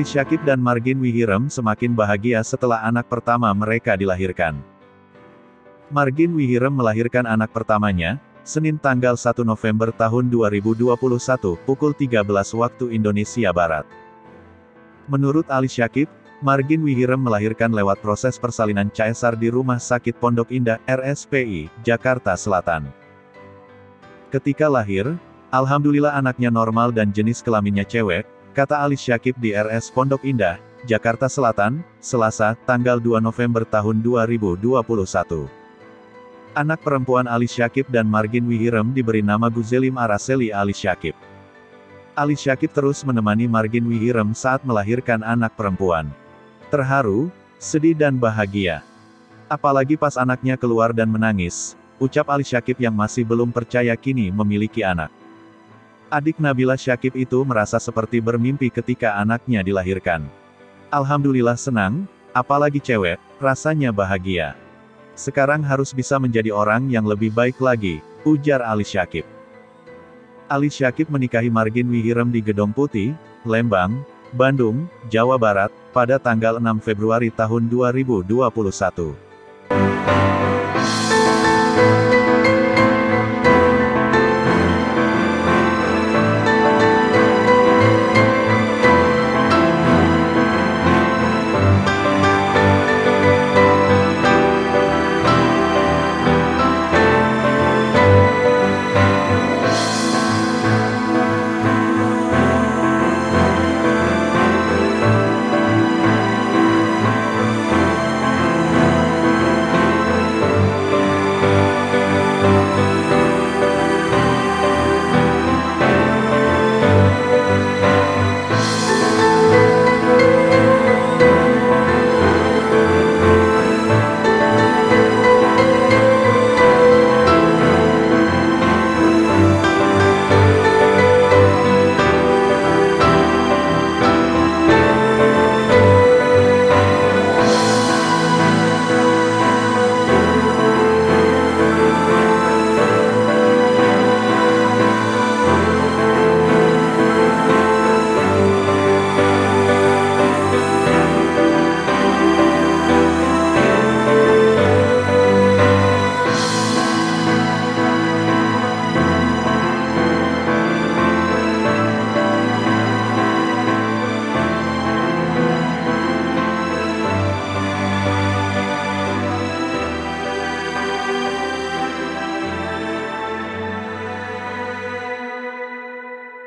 Ali Syakib dan Margin Wihirem semakin bahagia setelah anak pertama mereka dilahirkan. Margin Wihirem melahirkan anak pertamanya, Senin tanggal 1 November tahun 2021, pukul 13 waktu Indonesia Barat. Menurut Ali Syakib, Margin Wihirem melahirkan lewat proses persalinan caesar di Rumah Sakit Pondok Indah, RSPI, Jakarta Selatan. Ketika lahir, alhamdulillah anaknya normal dan jenis kelaminnya cewek, kata Ali Syakib di RS Pondok Indah, Jakarta Selatan, Selasa, tanggal 2 November tahun 2021. Anak perempuan Ali Syakib dan Margin Wihirem diberi nama Guzelim Araceli Ali Syakib. Ali Syakib terus menemani Margin Wihirem saat melahirkan anak perempuan. Terharu, sedih dan bahagia. Apalagi pas anaknya keluar dan menangis, ucap Ali Syakib yang masih belum percaya kini memiliki anak. Adik Nabila Syakib itu merasa seperti bermimpi ketika anaknya dilahirkan. Alhamdulillah senang, apalagi cewek, rasanya bahagia. Sekarang harus bisa menjadi orang yang lebih baik lagi, ujar Ali Syakib. Ali Syakib menikahi Margin Wihirem di Gedong Putih, Lembang, Bandung, Jawa Barat, pada tanggal 6 Februari tahun 2021.